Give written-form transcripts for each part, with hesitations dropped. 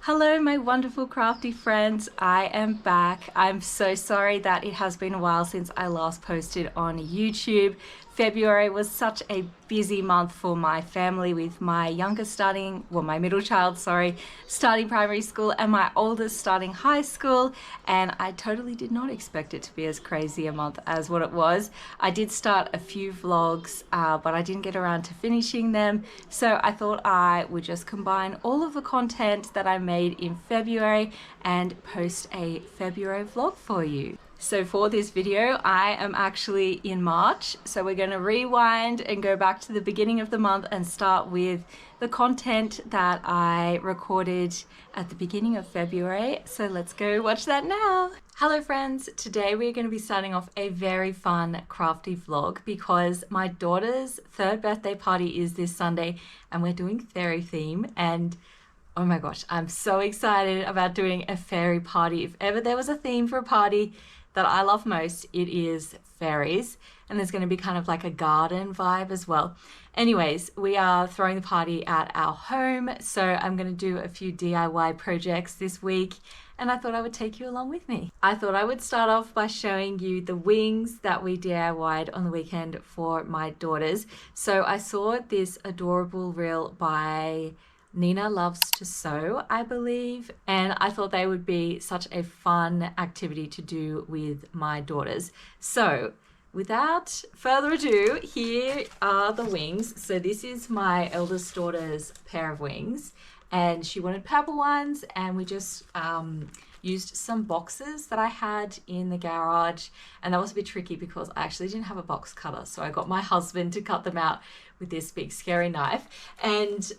Hello, my wonderful crafty friends. I am back. I'm so sorry that it has been a while since I last posted on YouTube. February was such a busy month for my family with my youngest my middle child, starting primary school and my oldest starting high school. And I totally did not expect it to be as crazy a month as what it was. I did start a few vlogs, but I didn't get around to finishing them. So I thought I would just combine all of the content that I made in February and post a February vlog for you. So for this video, I am actually in March. So we're going to rewind and go back to the beginning of the month and start with the content that I recorded at the beginning of February. So let's go watch that now. Hello friends, today we're going to be starting off a very fun crafty vlog because my daughter's third birthday party is this Sunday and we're doing fairy theme, and oh my gosh, I'm so excited about doing a fairy party. If ever there was a theme for a party that I love most, it is fairies. And there's going to be kind of like a garden vibe as well. Anyways, we are throwing the party at our home. So I'm going to do a few DIY projects this week. And I thought I would take you along with me. I thought I would start off by showing you the wings that we DIY'd on the weekend for my daughters. So I saw this adorable reel by Nina Loves to Sew, I believe, and I thought they would be such a fun activity to do with my daughters. So without further ado, here are the wings. So this is my eldest daughter's pair of wings, and she wanted purple ones, and we just used some boxes that I had in the garage, and that was a bit tricky because I actually didn't have a box cutter, so I got my husband to cut them out with this big scary knife. And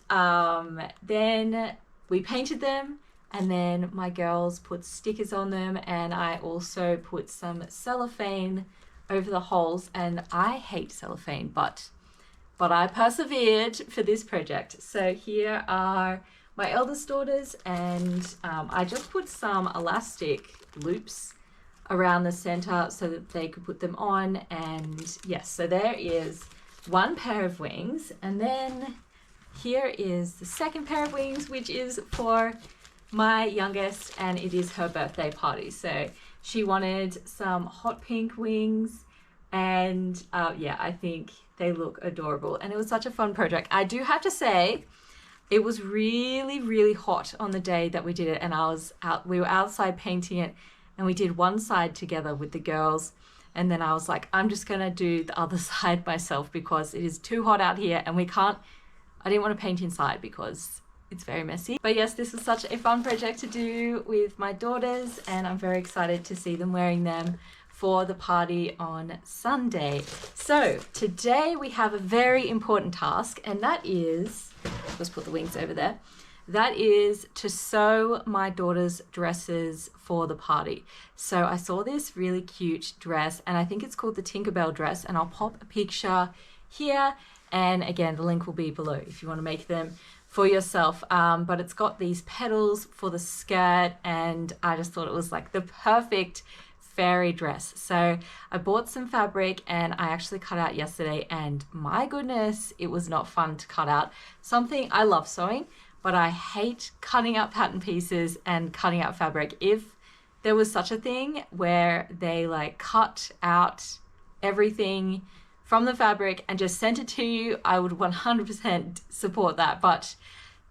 then we painted them, and then my girls put stickers on them, and I also put some cellophane over the holes. And I hate cellophane, but I persevered for this project. So here are my eldest daughters, and I just put some elastic loops around the center so that they could put them on. And yes, so there is one pair of wings, and then here is the second pair of wings, which is for my youngest, and it is her birthday party. So she wanted some hot pink wings, and yeah, I think they look adorable, and it was such a fun project. I do have to say, it was really, really hot on the day that we did it, and we were outside painting it, and we did one side together with the girls, and then I was like, I'm just gonna do the other side myself because it is too hot out here, and I didn't want to paint inside because it's very messy. But yes, this was such a fun project to do with my daughters, and I'm very excited to see them wearing them for the party on Sunday. So today we have a very important task, and that is, let's put the wings over there. That is to sew my daughter's dresses for the party. So I saw this really cute dress, and I think it's called the Tinkerbell dress, and I'll pop a picture here. And again, the link will be below if you want to make them for yourself. But it's got these petals for the skirt, and I just thought it was like the perfect fairy dress. So I bought some fabric, and I actually cut out yesterday, and my goodness, it was not fun to cut out. Something I love sewing, but I hate cutting out pattern pieces and cutting out fabric. If there was such a thing where they like cut out everything from the fabric and just sent it to you, I would 100% support that. But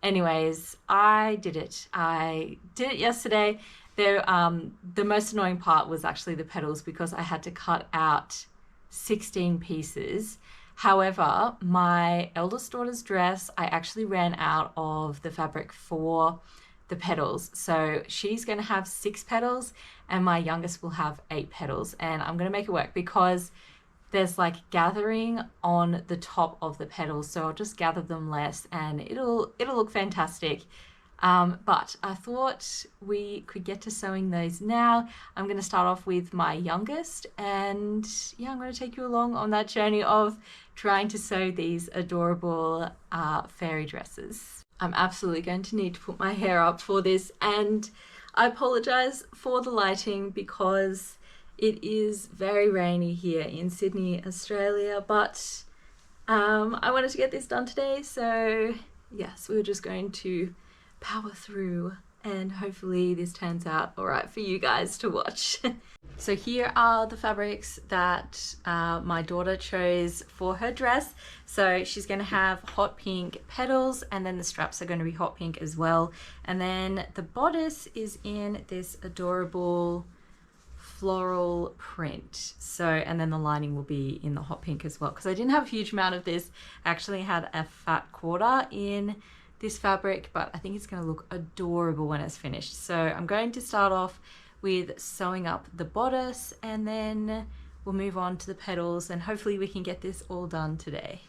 anyways, I did it. I did it yesterday. The most annoying part was actually the petals because I had to cut out 16 pieces. However, my eldest daughter's dress, I actually ran out of the fabric for the petals. So she's going to have 6 petals, and my youngest will have 8 petals. And I'm going to make it work because there's like gathering on the top of the petals. So I'll just gather them less, and it'll look fantastic. But I thought we could get to sewing those now. I'm going to start off with my youngest, and yeah, I'm going to take you along on that journey of trying to sew these adorable fairy dresses. I'm absolutely going to need to put my hair up for this, and I apologize for the lighting because it is very rainy here in Sydney, Australia, but I wanted to get this done today, so yes, we were just going to power through and hopefully this turns out all right for you guys to watch. So here are the fabrics that my daughter chose for her dress. So she's going to have hot pink petals, and then the straps are going to be hot pink as well. And then the bodice is in this adorable floral print. So, and then the lining will be in the hot pink as well. Because I didn't have a huge amount of this. I actually had a fat quarter in this fabric, but I think it's going to look adorable when it's finished. So I'm going to start off with sewing up the bodice, and then we'll move on to the petals, and hopefully we can get this all done today.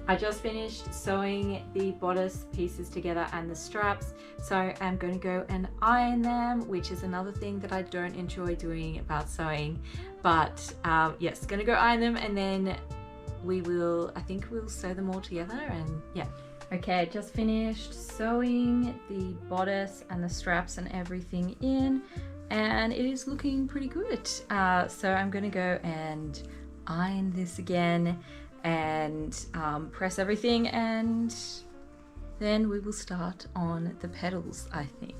I just finished sewing the bodice pieces together and the straps, so I'm going to go and iron them, which is another thing that I don't enjoy doing about sewing. But yes, going to go iron them, and then I think we'll sew them all together, and yeah. Okay, I just finished sewing the bodice and the straps and everything in, and it is looking pretty good. So I'm going to go and iron this again and press everything, and then we will start on the petals, I think.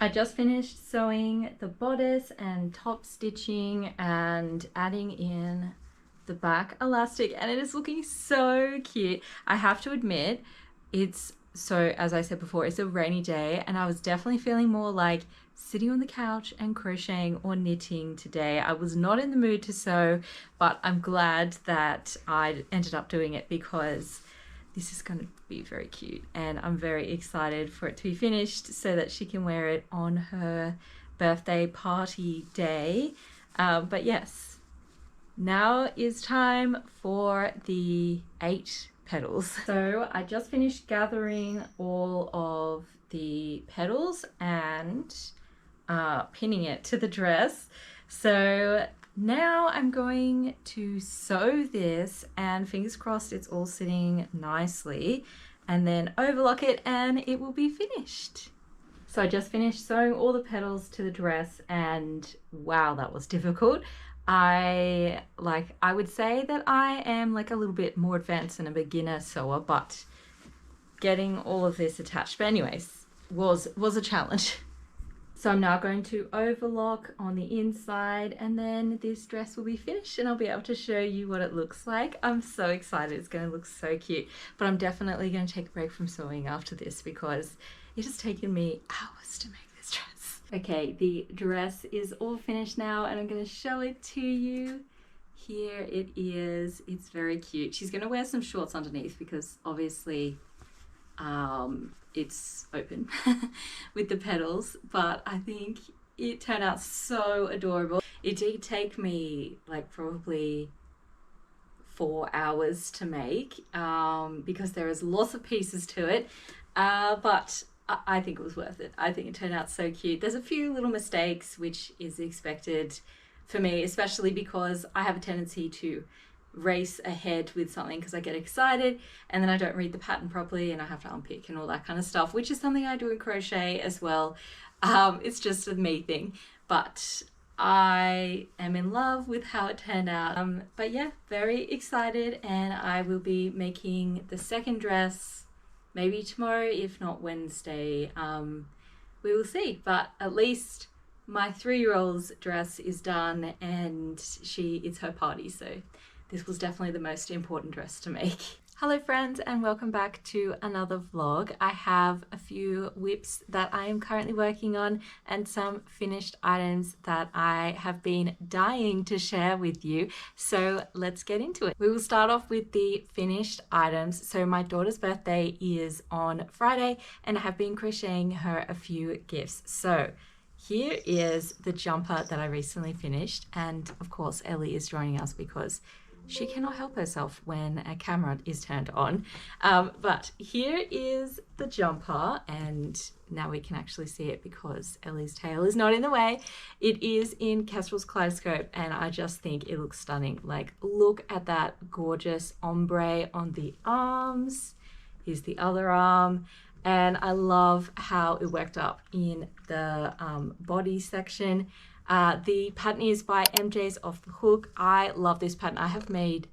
I just finished sewing the bodice and top stitching and adding in the back elastic, and it is looking so cute. I have to admit, as I said before, it's a rainy day, and I was definitely feeling more like sitting on the couch and crocheting or knitting today. I was not in the mood to sew, but I'm glad that I ended up doing it because this is going to be very cute, and I'm very excited for it to be finished so that she can wear it on her birthday party day. But yes, now is time for the 8 petals. So I just finished gathering all of the petals and pinning it to the dress. So now I'm going to sew this, and fingers crossed it's all sitting nicely, and then overlock it and it will be finished. So I just finished sewing all the petals to the dress, and wow, that was difficult. I would say that I am like a little bit more advanced than a beginner sewer, but getting all of this attached, but anyways, was a challenge. So I'm now going to overlock on the inside, and then this dress will be finished and I'll be able to show you what it looks like. I'm so excited. It's going to look so cute, but I'm definitely going to take a break from sewing after this because it has taken me hours to make this dress. Okay, the dress is all finished now, and I'm going to show it to you. Here it is. It's very cute. She's going to wear some shorts underneath because obviously it's open with the petals, but I think it turned out so adorable. It did take me like probably 4 hours to make because there is lots of pieces to it, but I think it was worth it. I think it turned out so cute. There's a few little mistakes, which is expected for me, especially because I have a tendency to race ahead with something because I get excited and then I don't read the pattern properly and I have to unpick and all that kind of stuff, which is something I do in crochet as well. It's just a me thing, but I am in love with how it turned out. But yeah, very excited, and I will be making the second dress maybe tomorrow, if not Wednesday. We will see, but at least my 3-year-old's dress is done and it's her party, so this was definitely the most important dress to make. Hello friends, and welcome back to another vlog. I have a few whips that I am currently working on and some finished items that I have been dying to share with you. So let's get into it. We will start off with the finished items. So my daughter's birthday is on Friday and I have been crocheting her a few gifts. So here is the jumper that I recently finished, and of course Ellie is joining us because she cannot help herself when a camera is turned on. But here is the jumper, and now we can actually see it because Ellie's tail is not in the way. It is in Kestrel's Kaleidoscope, and I just think it looks stunning. Like, look at that gorgeous ombre on the arms. Here's the other arm. And I love how it worked up in the body section. The pattern is by MJ's Off the Hook. I love this pattern. I have made,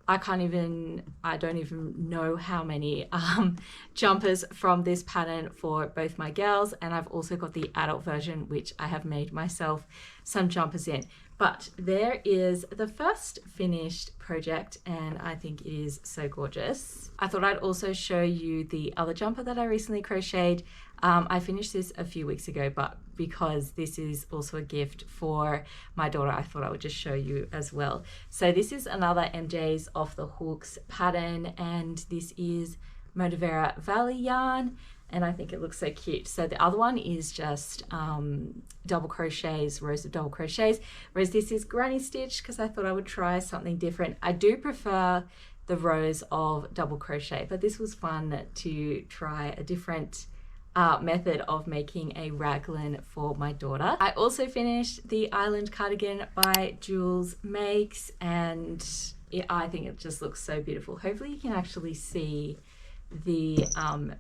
I don't even know how many jumpers from this pattern for both my girls, and I've also got the adult version, which I have made myself some jumpers in. But there is the first finished project, and I think it is so gorgeous. I thought I'd also show you the other jumper that I recently crocheted. I finished this a few weeks ago, but because this is also a gift for my daughter, I thought I would just show you as well. So this is another MJ's Off the Hooks pattern, and this is Motivera Valley yarn, and I think it looks so cute. So the other one is just double crochets, rows of double crochets, whereas this is granny stitch because I thought I would try something different. I do prefer the rows of double crochet, but this was fun to try a different method of making a raglan for my daughter. I also finished the Island Cardigan by Jules Makes, and I think it just looks so beautiful. Hopefully you can actually see the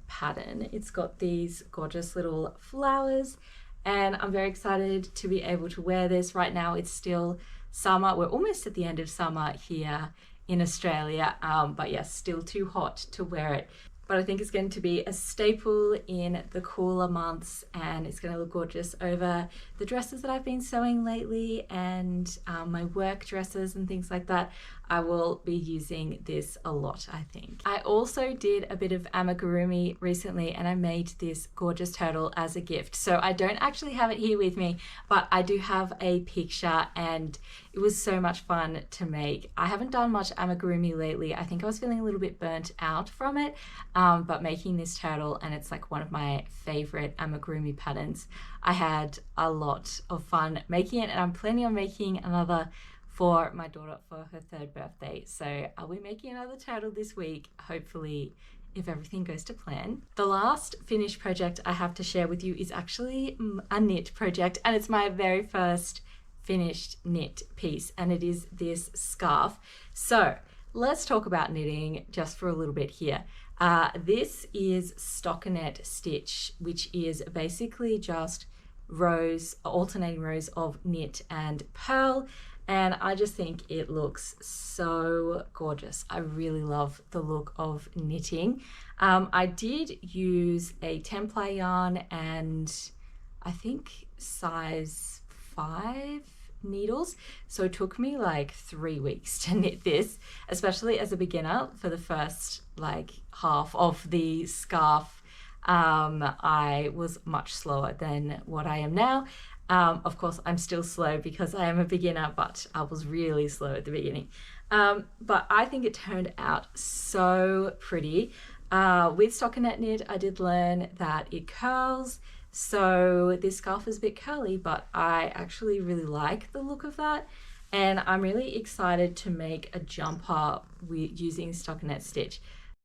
pattern. It's got these gorgeous little flowers, and I'm very excited to be able to wear this. Right now it's still summer. We're almost at the end of summer here in Australia, but yes, still too hot to wear it. But I think it's going to be a staple in the cooler months, and it's going to look gorgeous over the dresses that I've been sewing lately and my work dresses and things like that. I will be using this a lot, I think. I also did a bit of amigurumi recently, and I made this gorgeous turtle as a gift. So I don't actually have it here with me, but I do have a picture, and it was so much fun to make. I haven't done much amigurumi lately. I think I was feeling a little bit burnt out from it, but making this turtle, and it's like one of my favorite amigurumi patterns, I had a lot of fun making it, and I'm planning on making another for my daughter for her 3rd birthday. So I'll be making another turtle this week, hopefully, if everything goes to plan. The last finished project I have to share with you is actually a knit project, and it's my very first finished knit piece, and it is this scarf. So let's talk about knitting just for a little bit here. This is stockinette stitch, which is basically just alternating rows of knit and purl, and I just think it looks so gorgeous. I really love the look of knitting. I did use a 10-ply yarn and I think size 5 needles, so it took me like 3 weeks to knit this, especially as a beginner. For the first like half of the scarf, I was much slower than what I am now. Of course I'm still slow because I am a beginner, but I was really slow at the beginning. But I think it turned out so pretty. With stockinette knit, I did learn that it curls, so this scarf is a bit curly, but I actually really like the look of that, and I'm really excited to make a jumper using stockinette stitch.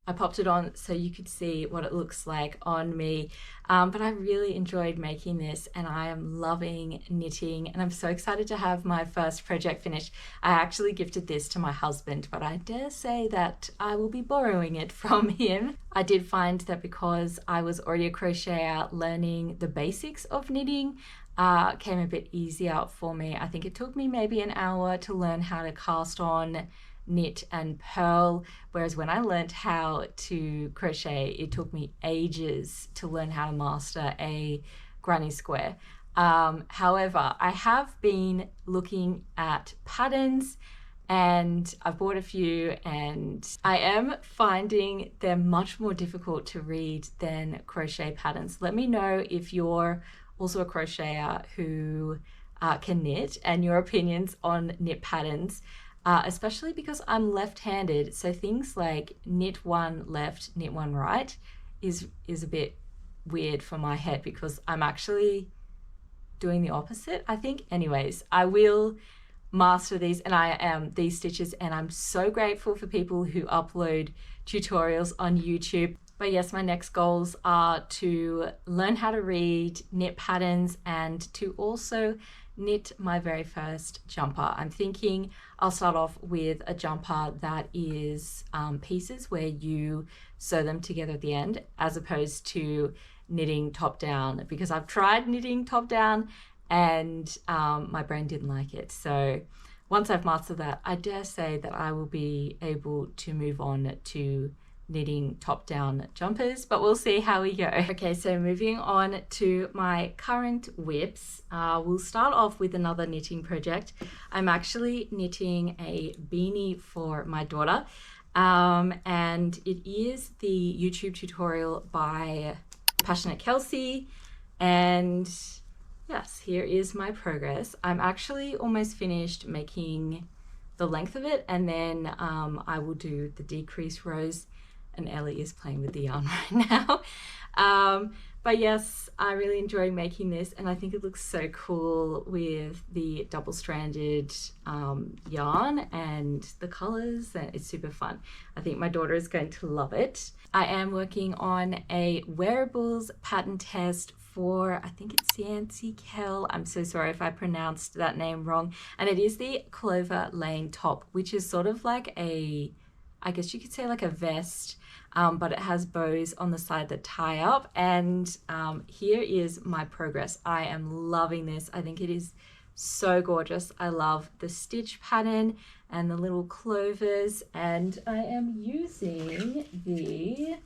I popped it on so you could see what it looks like on me. But I really enjoyed making this and I am loving knitting and I'm so excited to have my first project finished. I actually gifted this to my husband, but I dare say that I will be borrowing it from him. I did find that because I was already a crocheter, learning the basics of knitting came a bit easier for me. I think it took me maybe an hour to learn how to cast on, knit and purl, whereas when I learned how to crochet it took me ages to learn how to master a granny square. However, I have been looking at patterns and I've bought a few and I am finding they're much more difficult to read than crochet patterns. Let me know if you're also a crocheter who can knit and your opinions on knit patterns. Especially because I'm left-handed, so things like knit one left, knit one right is a bit weird for my head because I'm actually doing the opposite, I think. Anyways, I will master these and I am these stitches and I'm so grateful for people who upload tutorials on YouTube. But yes, my next goals are to learn how to read, knit patterns, and to also knit my very first jumper. I'm thinking I'll start off with a jumper that is pieces where you sew them together at the end, as opposed to knitting top down, because I've tried knitting top down and my brain didn't like it. So once I've mastered that, I dare say that I will be able to move on to knitting top-down jumpers, but we'll see how we go. Okay, so moving on to my current whips, we'll start off with another knitting project. I'm actually knitting a beanie for my daughter, and it is the YouTube tutorial by Passionate Kelsey, and yes, here is my progress. I'm actually almost finished making the length of it, and then I will do the decrease rows. And Ellie is playing with the yarn right now. But yes, I really enjoy making this and I think it looks so cool with the double-stranded yarn and the colors, and it's super fun. I think my daughter is going to love it. I am working on a wearables pattern test for, I think it's Yancy Kell. I'm so sorry if I pronounced that name wrong. And it is the Clover Lane top, which is sort of like a, I guess you could say like a vest, but it has bows on the side that tie up. And here is my progress. I am loving this. I think it is so gorgeous. I love the stitch pattern and the little clovers. And I am using the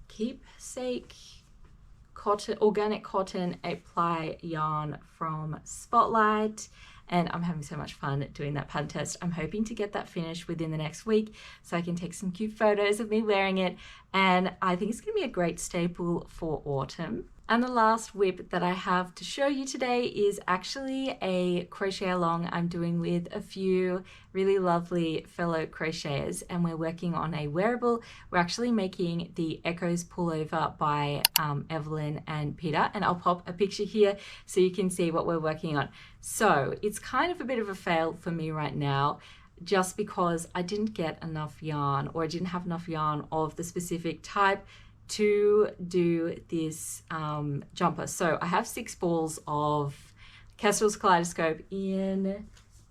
Keepsake cotton, organic cotton 8-ply yarn from Spotlight. And I'm having so much fun doing that pattern test. I'm hoping to get that finished within the next week so I can take some cute photos of me wearing it. And I think it's gonna be a great staple for autumn. And the last whip that I have to show you today is actually a crochet along I'm doing with a few really lovely fellow crocheters, and we're working on a wearable. We're actually making the Echoes pullover by Evelyn and Peter, and I'll pop a picture here so you can see what we're working on. So it's kind of a bit of a fail for me right now, just because I didn't get enough yarn, or I didn't have enough yarn of the specific type to do this jumper. So I have 6 balls of Kestrel's Kaleidoscope in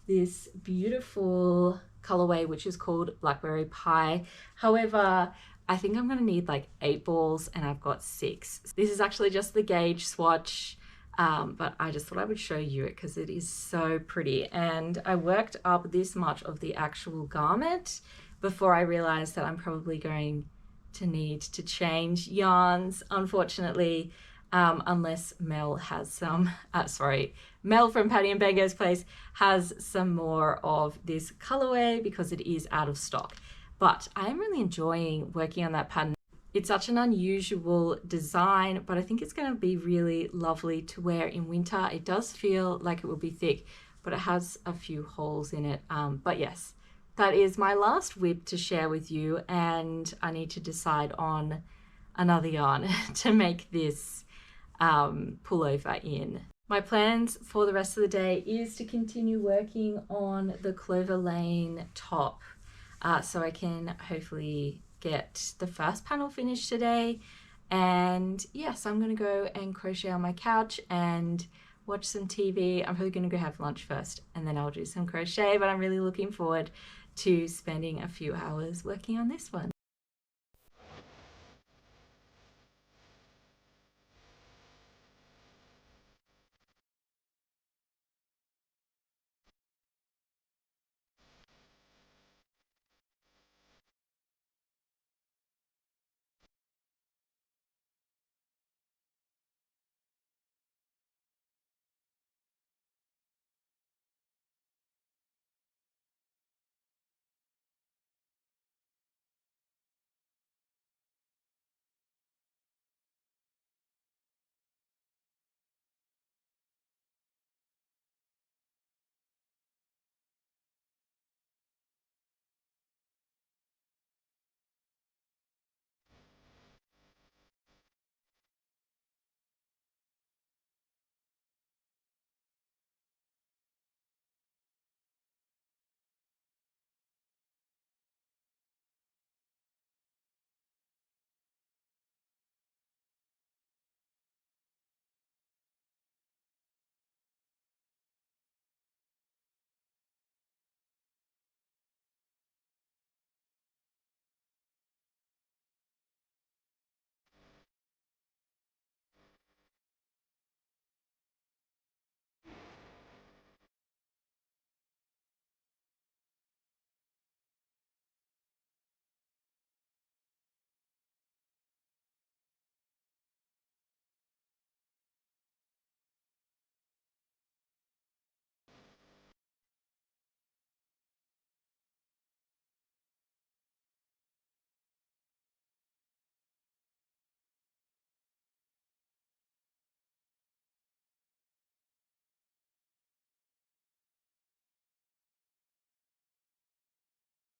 this beautiful colorway, which is called Blackberry Pie. However, I think I'm gonna need like 8 balls and I've got 6. This is actually just the gauge swatch, but I just thought I would show you it because it is so pretty. And I worked up this much of the actual garment before I realized that I'm probably going to need to change yarns, unfortunately, unless Mel has some, Mel from Patty and Bango's place has some more of this colorway because it is out of stock. But I am really enjoying working on that pattern. It's such an unusual design, but I think it's going to be really lovely to wear in winter. It does feel like it will be thick, but it has a few holes in it. But yes, that is my last whip to share with you, and I need to decide on another yarn to make this pullover in. My plans for the rest of the day is to continue working on the Clover Lane top so I can hopefully get the first panel finished today. And yes, I'm gonna go and crochet on my couch and watch some TV. I'm probably gonna go have lunch first and then I'll do some crochet, but I'm really looking forward to spending a few hours working on this one.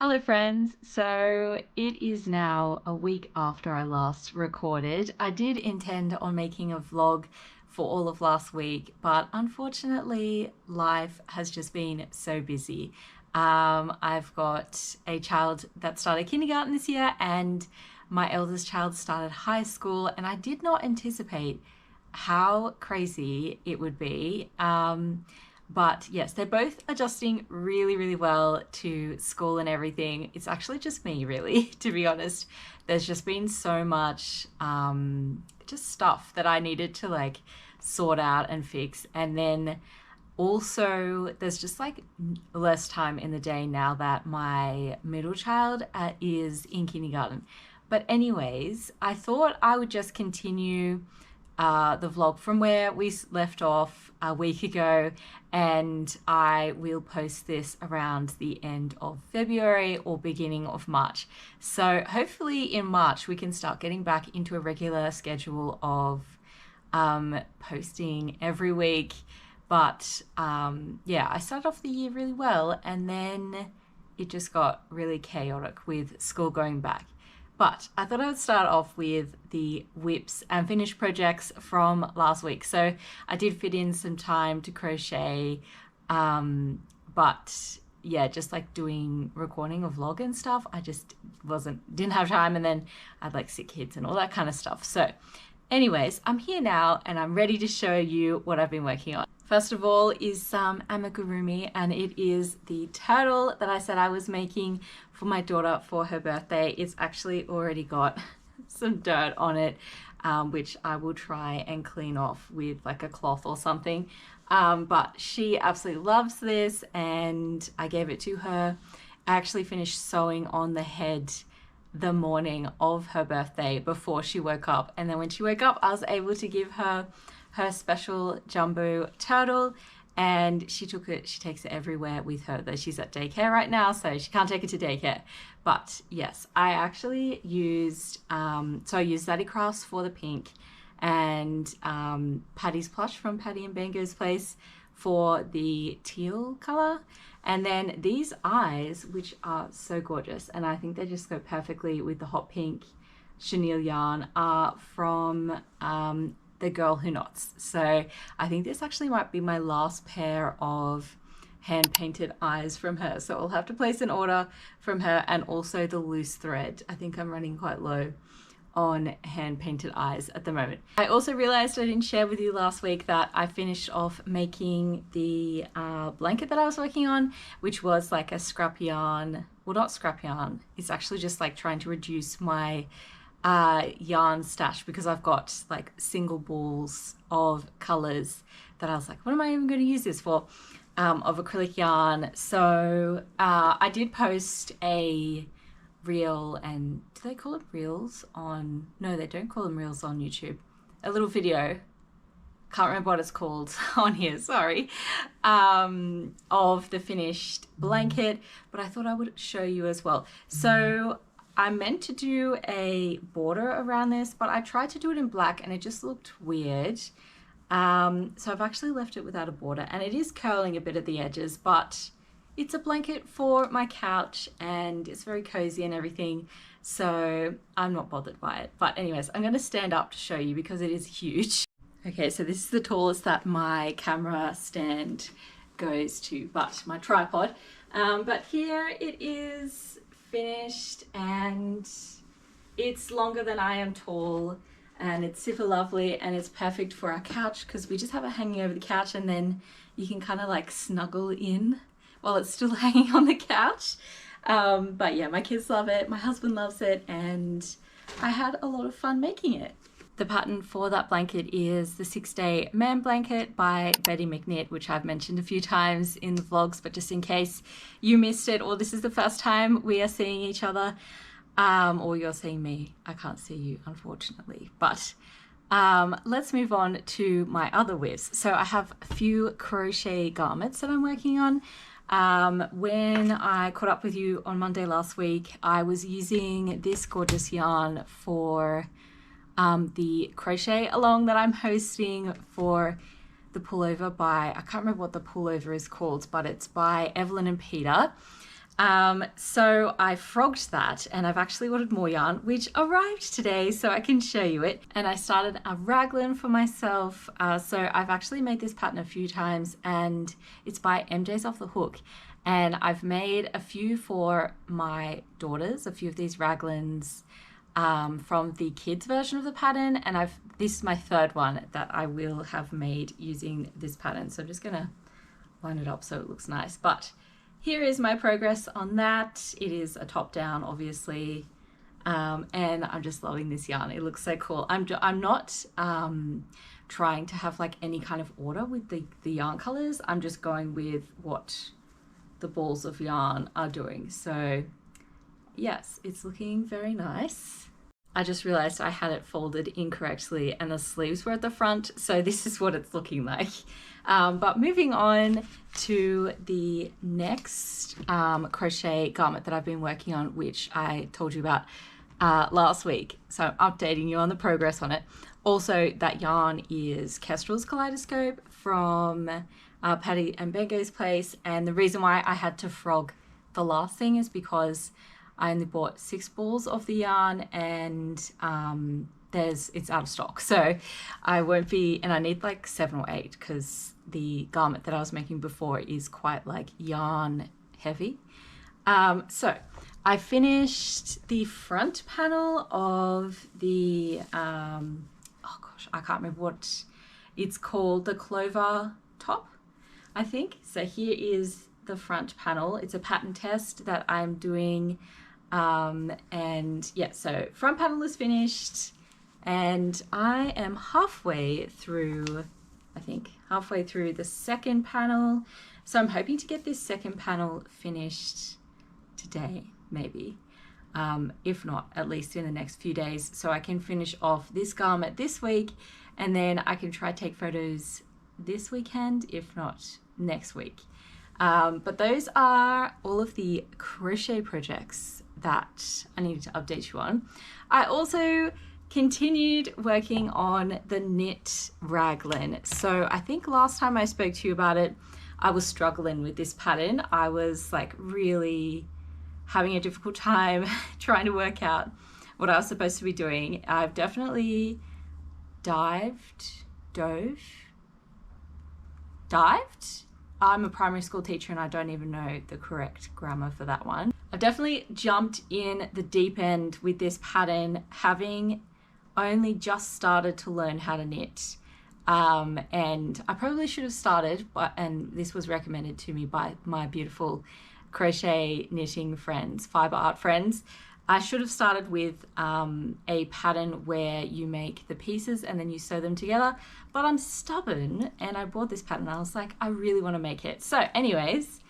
Hello, friends. So it is now a week after I last recorded. I did intend on making a vlog for all of last week, but unfortunately, life has just been so busy. I've got a child that started kindergarten this year, and my eldest child started high school, and I did not anticipate how crazy it would be. But yes, they're both adjusting really, really well to school and everything. It's actually just me, really, to be honest. There's just been so much just stuff that I needed to like sort out and fix. And then also, there's just like less time in the day now that my middle child is in kindergarten. But, anyways, I thought I would just continue the vlog from where we left off a week ago, and I will post this around the end of February or beginning of March. So hopefully in March we can start getting back into a regular schedule of posting every week. But yeah, I started off the year really well, and then it just got really chaotic with school going back. But I thought I would start off with the whips and finished projects from last week. So I did fit in some time to crochet, but yeah, just like doing recording a vlog and stuff, I just didn't have time, and then I had like sick kids and all that kind of stuff. So anyways, I'm here now and I'm ready to show you what I've been working on. First of all is some amigurumi, and it is the turtle that I said I was making for my daughter for her birthday. It's actually already got some dirt on it, which I will try and clean off with like a cloth or something. But she absolutely loves this, and I gave it to her. I actually finished sewing on the head the morning of her birthday before she woke up, and then when she woke up I was able to give her her special jumbo turtle, and she takes it everywhere with her, though she's at daycare right now so she can't take it to daycare. But yes, I actually used so I used Zaddy Crafts for the pink, and Patty's Plush from Patty and Bango's place for the teal color. And then these eyes, which are so gorgeous, and I think they just go perfectly with the hot pink chenille yarn, are from The Girl Who Knots. So I think this actually might be my last pair of hand painted eyes from her. So I'll have to place an order from her, and also the loose thread. I think I'm running quite low on hand painted eyes at the moment. I also realized I didn't share with you last week that I finished off making the blanket that I was working on, which was like a scrap yarn. Well, not scrap yarn. It's actually just like trying to reduce my yarn stash, because I've got like single balls of colors that I was like, what am I even going to use this for? Of acrylic yarn. So I did post a reel, and do they call it reels on, no, they don't call them reels on YouTube, a little video, can't remember what it's called on here, sorry, of the finished blanket, but I thought I would show you as well. So I meant to do a border around this, but I tried to do it in black and it just looked weird. So I've actually left it without a border, and it is curling a bit at the edges, but it's a blanket for my couch and it's very cozy and everything, so I'm not bothered by it. But anyways, I'm going to stand up to show you because it is huge. Okay, so this is the tallest that my camera stand goes to, but my tripod. But here it is finished, and it's longer than I am tall, and it's super lovely, and it's perfect for our couch because we just have it hanging over the couch, and then you can kind of like snuggle in while it's still hanging on the couch. But yeah, my kids love it, my husband loves it, and I had a lot of fun making it. The pattern for that blanket is the 6-Day Man Blanket by Betty McKnitt, which I've mentioned a few times in the vlogs, but just in case you missed it, or this is the first time we are seeing each other, or you're seeing me. I can't see you, unfortunately. But let's move on to my other whivs. So I have a few crochet garments that I'm working on. When I caught up with you on Monday last week, I was using this gorgeous yarn for the crochet along that I'm hosting for the pullover by, I can't remember what the pullover is called, but it's by Evelyn and Peter. So I frogged that, and I've actually ordered more yarn, which arrived today, so I can show you it. And I started a raglan for myself. So I've actually made this pattern a few times, and it's by MJ's Off the Hook. And I've made a few for my daughters, a few of these raglans from the kids version of the pattern. And this is my third one that I will have made using this pattern. So I'm just gonna line it up so it looks nice. But here is my progress on that. It is a top down, obviously, and I'm just loving this yarn. It looks so cool. I'm not trying to have like any kind of order with the yarn colors. I'm just going with what the balls of yarn are doing. So yes, it's looking very nice. I just realized I had it folded incorrectly and the sleeves were at the front, so this is what it's looking like. But moving on to the next crochet garment that I've been working on, which I told you about last week. So I'm updating you on the progress on it. Also, that yarn is Kestrel's Kaleidoscope from Patty and Bengo's place. And the reason why I had to frog the last thing is because I only bought 6 balls of the yarn, and it's out of stock. So I won't be, and I need like 7 or 8 because the garment that I was making before is quite like yarn heavy. So I finished the front panel of the, oh gosh, I can't remember what it's called, the clover top, I think. So here is the front panel. It's a pattern test that I'm doing. And yeah, so front panel is finished, and I am halfway through, I think, halfway through the second panel. So I'm hoping to get this second panel finished today, maybe. If not, at least in the next few days, so I can finish off this garment this week, and then I can try take photos this weekend, if not next week. But those are all of the crochet projects that I needed to update you on. I also continued working on the knit raglan. So I think last time I spoke to you about it, I was struggling with this pattern. I was like really having a difficult time trying to work out what I was supposed to be doing. I've definitely dived I'm a primary school teacher and I don't even know the correct grammar for that one. I've definitely jumped in the deep end with this pattern, having only just started to learn how to knit. And I probably should have started, and this was recommended to me by my beautiful crochet knitting friends, fiber art friends. I should have started with a pattern where you make the pieces and then you sew them together, but I'm stubborn and I bought this pattern and I was like, I really want to make it. So anyways,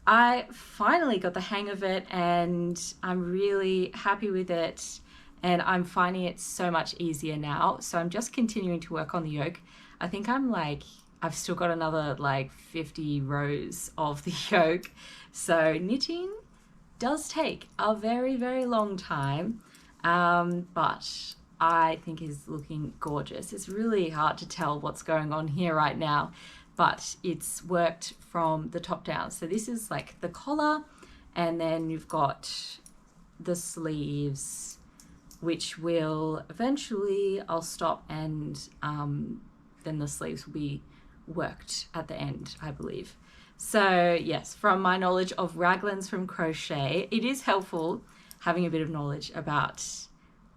I finally got the hang of it and I'm really happy with it, and I'm finding it so much easier now. So I'm just continuing to work on the yoke. I think I've still got another like 50 rows of the yoke. So knitting does take a very, very long time, but I think is looking gorgeous. It's really hard to tell what's going on here right now, but it's worked from the top down. So this is like the collar, and then you've got the sleeves, which will eventually, I'll stop, and then the sleeves will be worked at the end, I believe. So yes, from my knowledge of raglans from crochet, it is helpful having a bit of knowledge about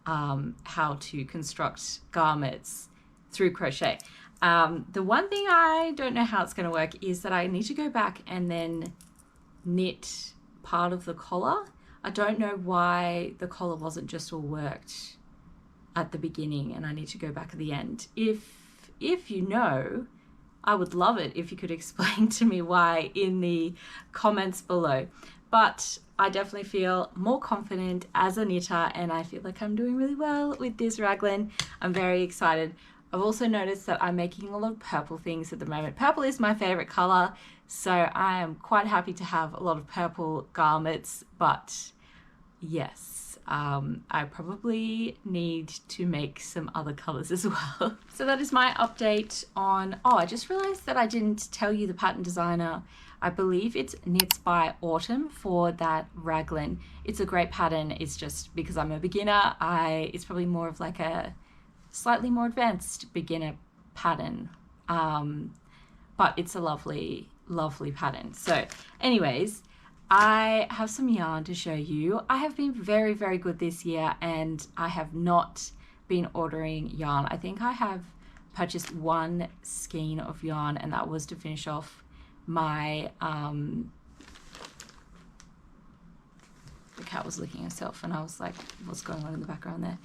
how to construct garments through crochet. The one thing I don't know how it's going to work is that I need to go back and then knit part of the collar. I don't know why the collar wasn't just all worked at the beginning and I need to go back at the end. If you know, I would love it if you could explain to me why in the comments below. But I definitely feel more confident as a knitter and I feel like I'm doing really well with this raglan. I'm very excited. I've also noticed that I'm making a lot of purple things at the moment. Purple is my favorite color, so I am quite happy to have a lot of purple garments, but yes, I probably need to make some other colors as well. So that is my update on, oh, I just realized that I didn't tell you the pattern designer. I believe it's Knits by Autumn for that raglan. It's a great pattern. It's just because I'm a beginner, it's probably more of like a slightly more advanced beginner pattern. But it's a lovely, lovely pattern. So anyways, I have some yarn to show you. I have been very, very good this year and I have not been ordering yarn. I think I have purchased one skein of yarn and that was to finish off my, the cat was licking herself and I was like, what's going on in the background there?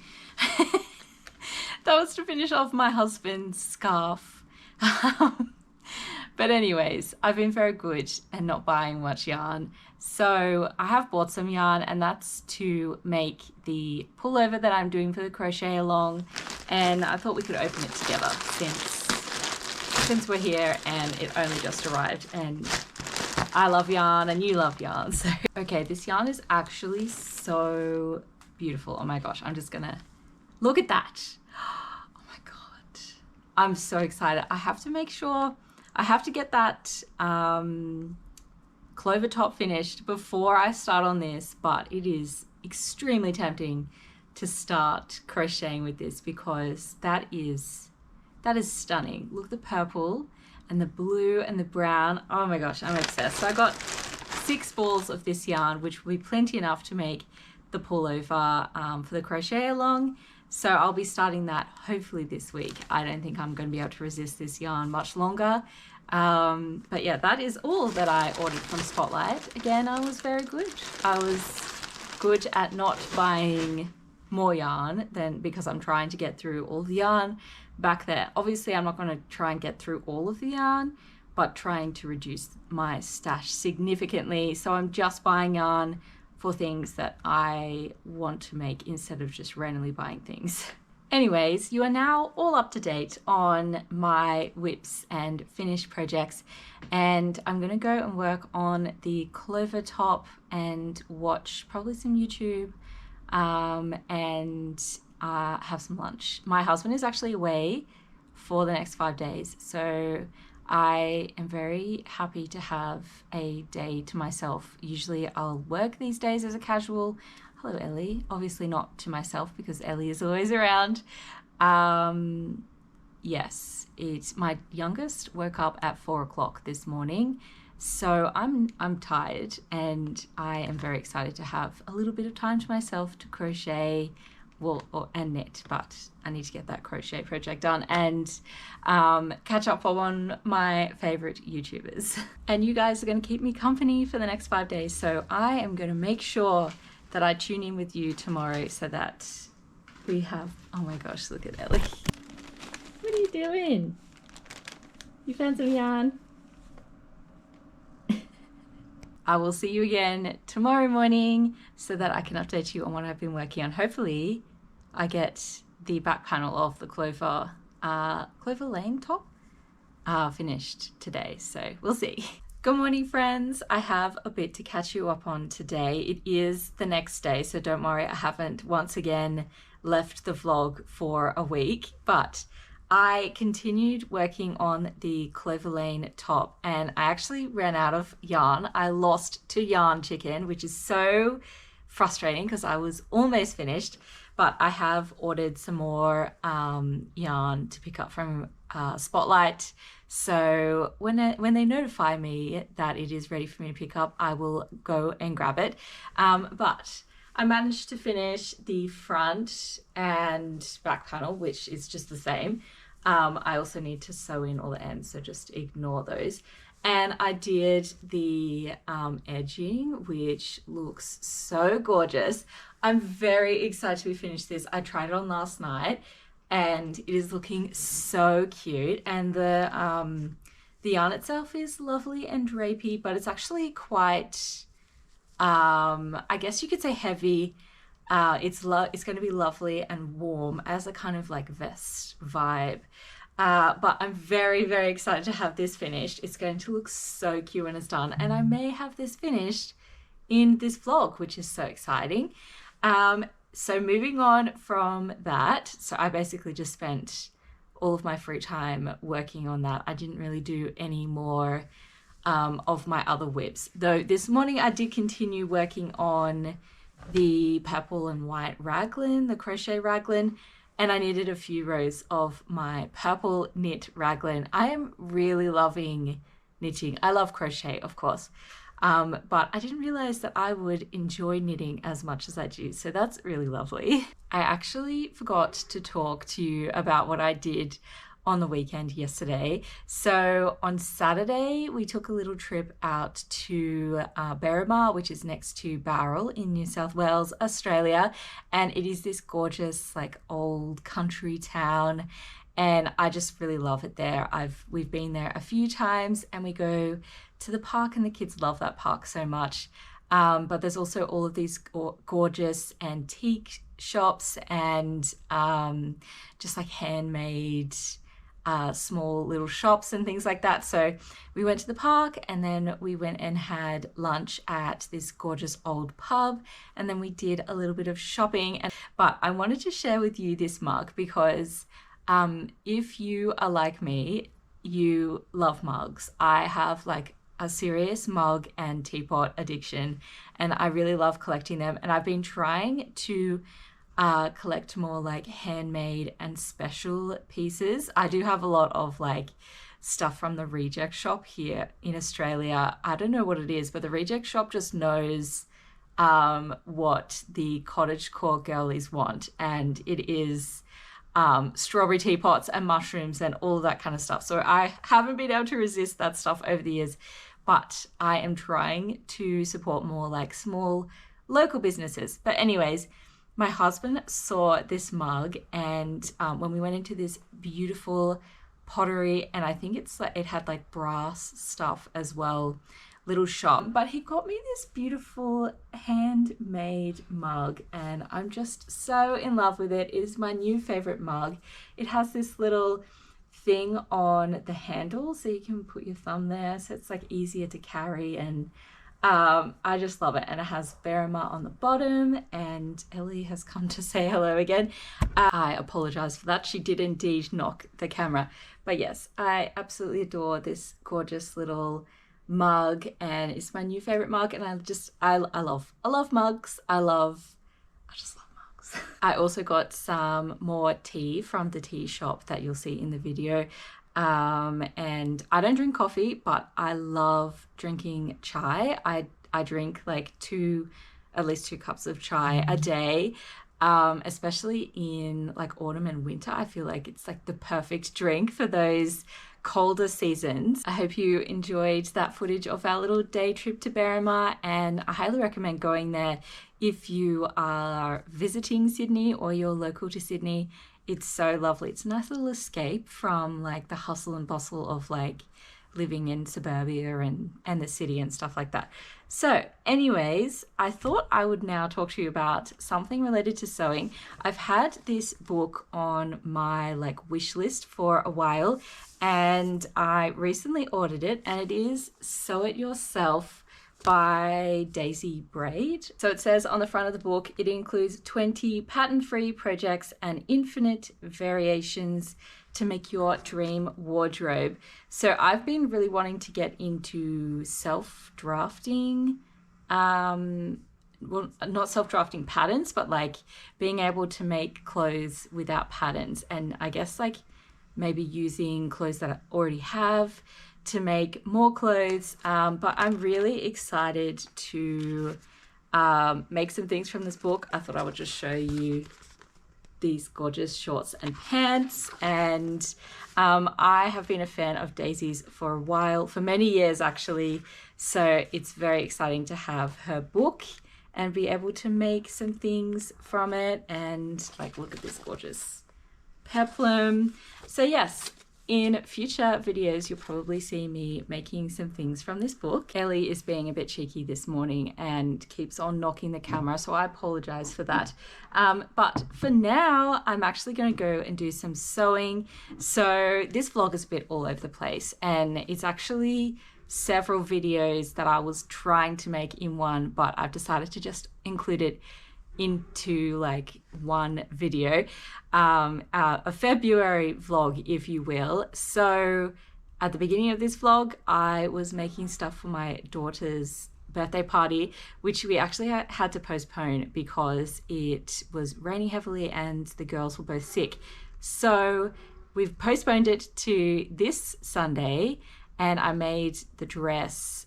That was to finish off my husband's scarf. But anyways, I've been very good and not buying much yarn. So I have bought some yarn and that's to make the pullover that I'm doing for the crochet along. And I thought we could open it together since we're here and it only just arrived and I love yarn and you love yarn. So, okay, this yarn is actually so beautiful. Oh my gosh, I'm just gonna look at that. Oh my God, I'm so excited. I have to make sure I have to get that clover top finished before I start on this, but it is extremely tempting to start crocheting with this because that is stunning. Look at the purple and the blue and the brown. Oh my gosh, I'm obsessed. So I got 6 balls of this yarn, which will be plenty enough to make the pullover for the crochet along. So I'll be starting that hopefully this week. I don't think I'm going to be able to resist this yarn much longer. But yeah, that is all that I ordered from Spotlight. Again, I was very good. I was good at not buying more yarn because I'm trying to get through all the yarn back there. Obviously, I'm not going to try and get through all of the yarn, but trying to reduce my stash significantly. So I'm just buying yarn for things that I want to make instead of just randomly buying things. Anyways, you are now all up to date on my whips and finished projects, and I'm gonna go and work on the clover top and watch probably some YouTube and have some lunch. My husband is actually away for the next 5 days, so I am very happy to have a day to myself. Usually I'll work these days as a casual. Hello, Ellie. Obviously not to myself because Ellie is always around. yes, it's my youngest woke up at 4 o'clock this morning. So I'm tired and I am very excited to have a little bit of time to myself to crochet, and knit, but I need to get that crochet project done and catch up on my favorite YouTubers. And you guys are going to keep me company for the next 5 days, so I am going to make sure that I tune in with you tomorrow so that we have, oh my gosh, look at Ellie. What are you doing? You found some yarn? I will see you again tomorrow morning so that I can update you on what I've been working on. Hopefully I get the back panel of the Clover Lane top finished today, so we'll see. Good morning, friends. I have a bit to catch you up on today. It is the next day, so don't worry, I haven't once again left the vlog for a week, but I continued working on the Clover Lane top and I actually ran out of yarn. I lost to Yarn Chicken, which is so frustrating because I was almost finished, but I have ordered some more yarn to pick up from Spotlight. So when they notify me that it is ready for me to pick up, I will go and grab it. But I managed to finish the front and back panel, which is just the same. I also need to sew in all the ends, so just ignore those. And I did the edging, which looks so gorgeous. I'm very excited to finish this. I tried it on last night and it is looking so cute. And the yarn itself is lovely and drapey, but it's actually quite, I guess you could say heavy. It's going to be lovely and warm as a kind of like vest vibe. But I'm very, very excited to have this finished. It's going to look so cute when it's done. And I may have this finished in this vlog, which is so exciting. So moving on from that, so I basically just spent all of my free time working on that. I didn't really do any more of my other whips. Though this morning I did continue working on the purple and white raglan, the crochet raglan, and I knitted a few rows of my purple knit raglan. I am really loving knitting. I love crochet, of course, but I didn't realize that I would enjoy knitting as much as I do, so that's really lovely. I actually forgot to talk to you about what I did on the weekend yesterday. So on Saturday, we took a little trip out to Berrimah, which is next to Bowral in New South Wales, Australia. And it is this gorgeous, like old country town. And I just really love it there. We've been there a few times and we go to the park and the kids love that park so much. But there's also all of these gorgeous antique shops and just like handmade small little shops and things like that. So we went to the park and then we went and had lunch at this gorgeous old pub, and then we did a little bit of shopping. But I wanted to share with you this mug because if you are like me, you love mugs. I have like a serious mug and teapot addiction and I really love collecting them, and I've been trying to collect more like handmade and special pieces. I do have a lot of like stuff from the Reject Shop here in Australia. I don't know what it is, but the Reject Shop just knows what the cottagecore girlies want, and it is strawberry teapots and mushrooms and all that kind of stuff. So I haven't been able to resist that stuff over the years, but I am trying to support more like small local businesses. But anyways, my husband saw this mug, and when we went into this beautiful pottery, and I think it had like brass stuff as well, little shop, but he got me this beautiful handmade mug and I'm just so in love with it. It is my new favorite mug. It has this little thing on the handle so you can put your thumb there, so it's like easier to carry, and I just love it. And it has Berrimah on the bottom, and Ellie has come to say hello again. I apologize for that. She did indeed knock the camera. But yes, I absolutely adore this gorgeous little mug, and it's my new favorite mug. And I love mugs. I just love mugs. vlogs. I also got some more tea from the tea shop that you'll see in the video. And I don't drink coffee, but I love drinking chai. I drink like at least 2 cups of chai a day. Especially in like autumn and winter. I feel like it's like the perfect drink for those colder seasons. I hope you enjoyed that footage of our little day trip to Berrima, and I highly recommend going there if you are visiting Sydney or you're local to Sydney. It's so lovely. It's a nice little escape from like the hustle and bustle of like living in suburbia and the city and stuff like that. So anyways, I thought I would now talk to you about something related to sewing. I've had this book on my like wish list for a while, and I recently ordered it, and it is Sew It Yourself by Daisy Braid. So it says on the front of the book, it includes 20 pattern-free projects and infinite variations to make your dream wardrobe. So I've been really wanting to get into self-drafting, well, not self-drafting patterns, but like being able to make clothes without patterns, and I guess like maybe using clothes that I already have to make more clothes. But I'm really excited to make some things from this book. I thought I would just show you these gorgeous shorts and pants, and I have been a fan of Daisy's for a while, for many years actually, so it's very exciting to have her book and be able to make some things from it. And like, look at this gorgeous peplum. So yes, in future videos, you'll probably see me making some things from this book. Ellie is being a bit cheeky this morning and keeps on knocking the camera, so I apologize for that. But for now, I'm actually going to go and do some sewing. So this vlog is a bit all over the place, and it's actually several videos that I was trying to make in one, but I've decided to just include it into like one video, a February vlog, if you will. So at the beginning of this vlog, I was making stuff for my daughter's birthday party, which we actually had to postpone because it was raining heavily and the girls were both sick. So we've postponed it to this Sunday, and I made the dress,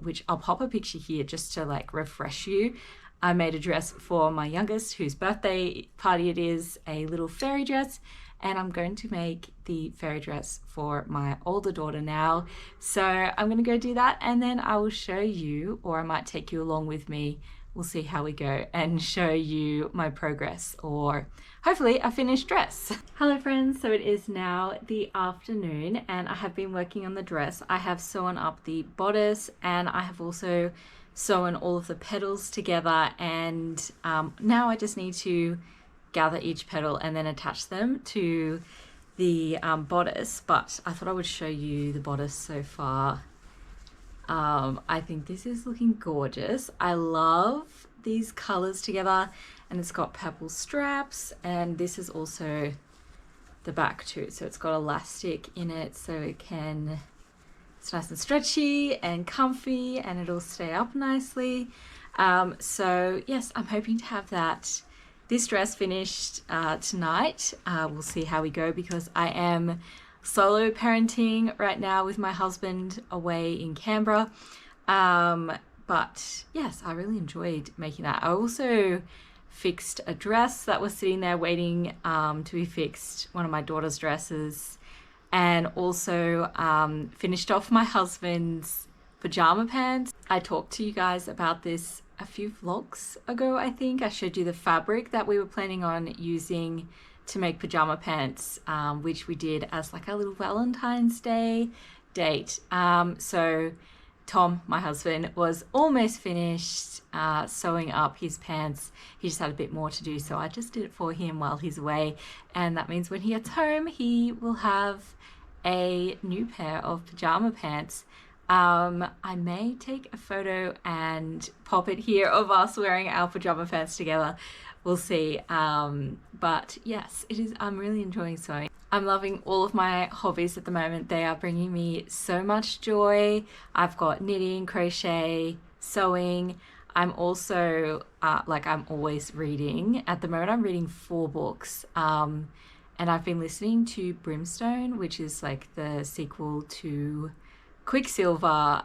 which I'll pop a picture here just to like refresh you. I made a dress for my youngest, whose birthday party it is, a little fairy dress, and I'm going to make the fairy dress for my older daughter now. So I'm going to go do that, and then I will show you, or I might take you along with me. We'll see how we go, and show you my progress, or hopefully a finished dress. Hello friends, so it is now the afternoon, and I have been working on the dress. I have sewn up the bodice, and I have also sewn all of the petals together, and now I just need to gather each petal and then attach them to the bodice. But I thought I would show you the bodice so far. I think this is looking gorgeous. I love these colors together, and it's got purple straps, and this is also the back too, so it's got elastic in it, so it's nice and stretchy and comfy, and it'll stay up nicely. So yes, I'm hoping to have this dress finished tonight. We'll see how we go, because I am solo parenting right now with my husband away in Canberra. But yes, I really enjoyed making that. I also fixed a dress that was sitting there waiting to be fixed, one of my daughter's dresses, and also finished off my husband's pajama pants. I talked to you guys about this a few vlogs ago, I think. I showed you the fabric that we were planning on using to make pajama pants, which we did as like a little Valentine's Day date. So Tom, my husband, was almost finished sewing up his pants. He just had a bit more to do, so I just did it for him while he's away, and that means when he gets home he will have a new pair of pajama pants. I may take a photo and pop it here of us wearing our pajama pants together. We'll see. But yes, I'm really enjoying sewing. I'm loving all of my hobbies at the moment. They are bringing me so much joy. I've got knitting, crochet, sewing. I'm also like I'm always reading. At the moment, I'm reading 4 books. And I've been listening to Brimstone, which is like the sequel to Quicksilver,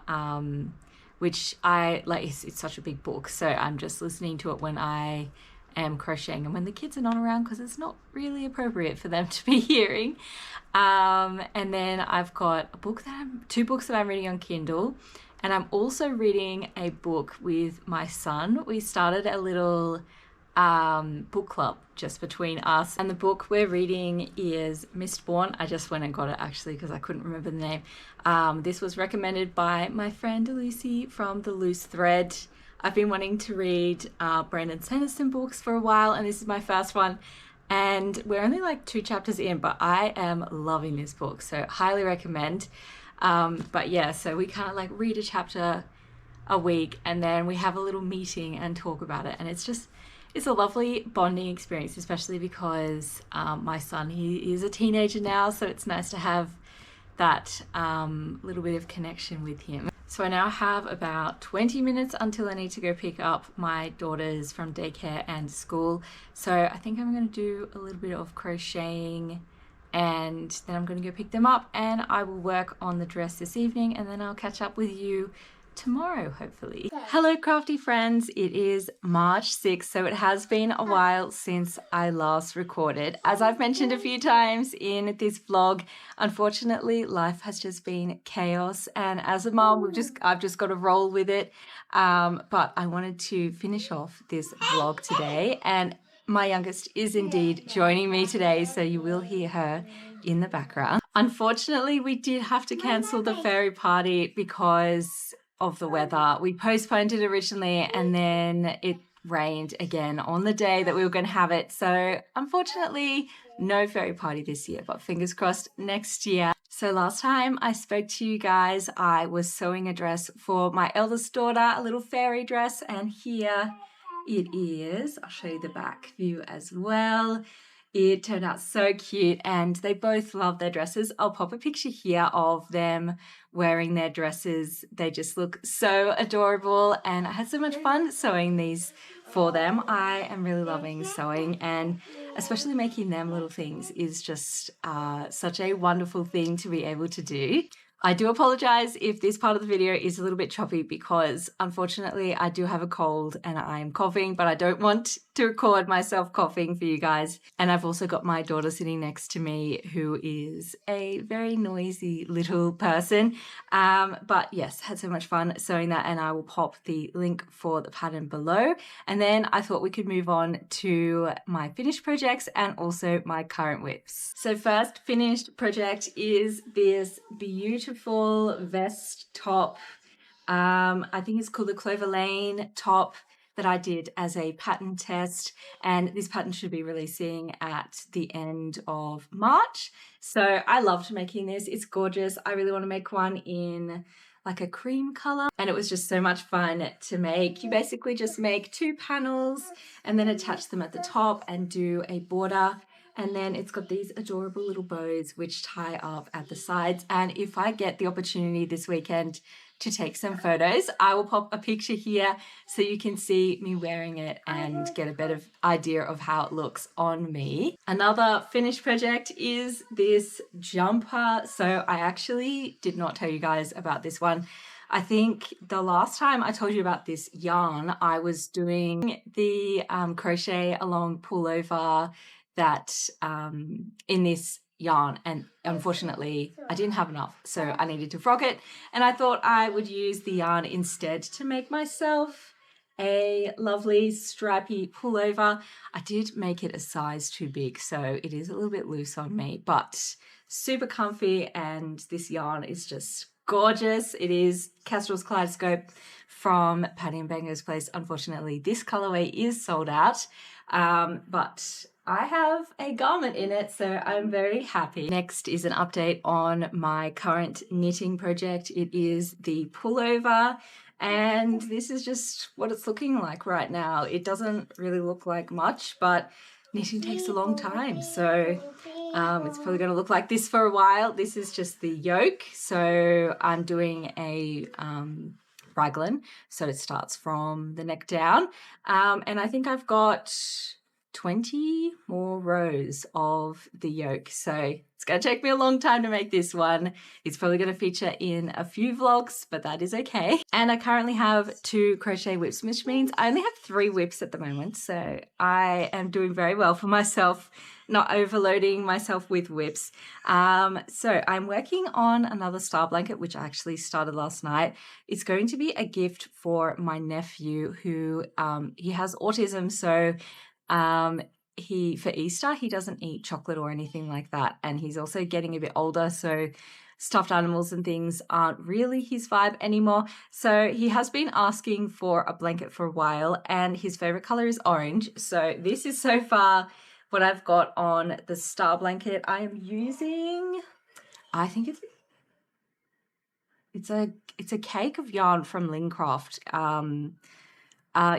which I like. It's such a big book, so I'm just listening to it when I am crocheting and when the kids are not around because it's not really appropriate for them to be hearing. And then I've got 2 books that I'm reading on Kindle, and I'm also reading a book with my son. We started a little book club just between us, and the book we're reading is Mistborn. I just went and got it actually because I couldn't remember the name. This was recommended by my friend Lucy from The Loose Thread. I've been wanting to read Brandon Sanderson books for a while, and this is my first one, and we're only like 2 chapters in, but I am loving this book, so highly recommend. But yeah, so we kind of like read a chapter a week and then we have a little meeting and talk about it, and it's a lovely bonding experience, especially because my son, he is a teenager now, so it's nice to have that little bit of connection with him. So I now have about 20 minutes until I need to go pick up my daughters from daycare and school. So I think I'm going to do a little bit of crocheting, and then I'm going to go pick them up, and I will work on the dress this evening, and then I'll catch up with you tomorrow, hopefully. Hello crafty friends, it is March 6th, so it has been a while since I last recorded. As I've mentioned a few times in this vlog, unfortunately life has just been chaos, and as a mom I've just got to roll with it. But I wanted to finish off this vlog today, and my youngest is indeed joining me today, so you will hear her in the background. Unfortunately, we did have to cancel the fairy party because of the weather. We postponed it originally, and then it rained again on the day that we were going to have it. So unfortunately, no fairy party this year, but fingers crossed next year. So last time I spoke to you guys, I was sewing a dress for my eldest daughter, a little fairy dress, and here it is. I'll show you the back view as well. It turned out so cute, and they both love their dresses. I'll pop a picture here of them wearing their dresses. They just look so adorable, and I had so much fun sewing these for them. I am really loving sewing, and especially making them little things is just such a wonderful thing to be able to do. I do apologize if this part of the video is a little bit choppy because unfortunately I do have a cold and I am coughing, but I don't want to record myself coughing for you guys. And I've also got my daughter sitting next to me who is a very noisy little person. But yes, had so much fun sewing that, and I will pop the link for the pattern below. And then I thought we could move on to my finished projects and also my current whips. So first finished project is this beautiful vest top. I think it's called the Clover Lane top that I did as a pattern test, and this pattern should be releasing at the end of March. So I loved making this. It's gorgeous. I really want to make one in like a cream color, and it was just so much fun to make. You basically just make 2 panels and then attach them at the top and do a border. And then it's got these adorable little bows which tie up at the sides. And if I get the opportunity this weekend to take some photos, I will pop a picture here so you can see me wearing it and get a better idea of how it looks on me. Another finished project is this jumper. So I actually did not tell you guys about this one. I think the last time I told you about this yarn, I was doing the crochet along pullover that in this yarn, and unfortunately I didn't have enough, so I needed to frog it, and I thought I would use the yarn instead to make myself a lovely stripy pullover. I did make it a size too big, so it is a little bit loose on me, but super comfy, and this yarn is just gorgeous. It is Castrol's Kaleidoscope from Patty and Bango's place. Unfortunately this colorway is sold out, but I have a garment in it, so I'm very happy. Next is an update on my current knitting project. It is the pullover, and this is just what it's looking like right now. It doesn't really look like much, but knitting takes a long time, so it's probably going to look like this for a while. This is just the yoke, so I'm doing a raglan, so it starts from the neck down. And I think I've got 20 more rows of the yoke, so it's going to take me a long time to make this one. It's probably going to feature in a few vlogs, but that is okay. And I currently have 2 crochet whips, which means I only have 3 whips at the moment, so I am doing very well for myself, not overloading myself with whips. So I'm working on another star blanket, which I actually started last night. It's going to be a gift for my nephew who he has autism, so for Easter he doesn't eat chocolate or anything like that, and he's also getting a bit older, so stuffed animals and things aren't really his vibe anymore. So he has been asking for a blanket for a while, and his favorite color is orange. So this is so far what I've got on the star blanket. I am using, I think it's a cake of yarn from Lincraft.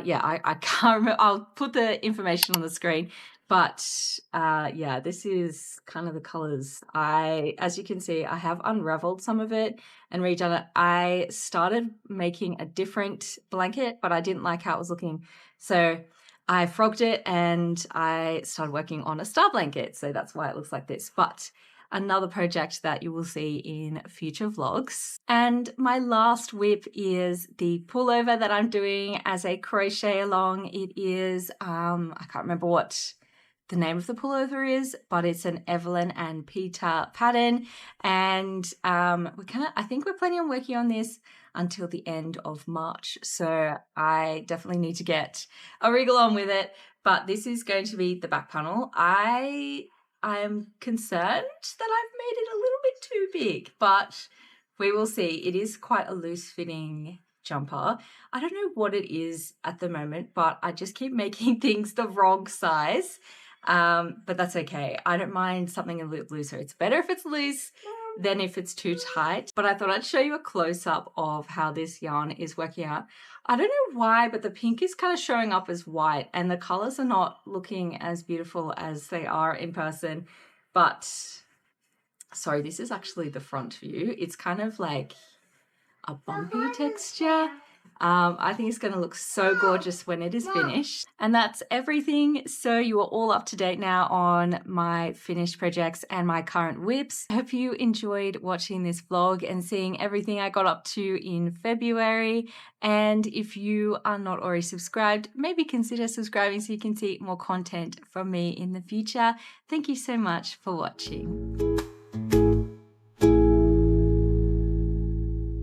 Yeah, I can't remember. I'll put the information on the screen. But yeah, this is kind of the colors. As you can see, I have unraveled some of it and redone it. I started making a different blanket, but I didn't like how it was looking. So I frogged it and I started working on a star blanket. So that's why it looks like this. But another project that you will see in future vlogs. And my last whip is the pullover that I'm doing as a crochet along. It is, I can't remember what the name of the pullover is, but it's an Evelyn and Peter pattern. And I think we're planning on working on this until the end of March. So I definitely need to get a wriggle on with it. But this is going to be the back panel. I'm concerned that I've made it a little bit too big, but we will see. It is quite a loose fitting jumper. I don't know what it is at the moment, but I just keep making things the wrong size. But that's okay. I don't mind something a little looser. It's better if it's loose than if it's too tight. But I thought I'd show you a close-up of how this yarn is working out. I don't know why, but the pink is kind of showing up as white and the colors are not looking as beautiful as they are in person. But sorry, this is actually the front view. It's kind of like a bumpy texture. I think it's going to look so gorgeous when it is finished. And that's everything. So you are all up to date now on my finished projects and my current whips. I hope you enjoyed watching this vlog and seeing everything I got up to in February. And if you are not already subscribed, maybe consider subscribing so you can see more content from me in the future. Thank you so much for watching.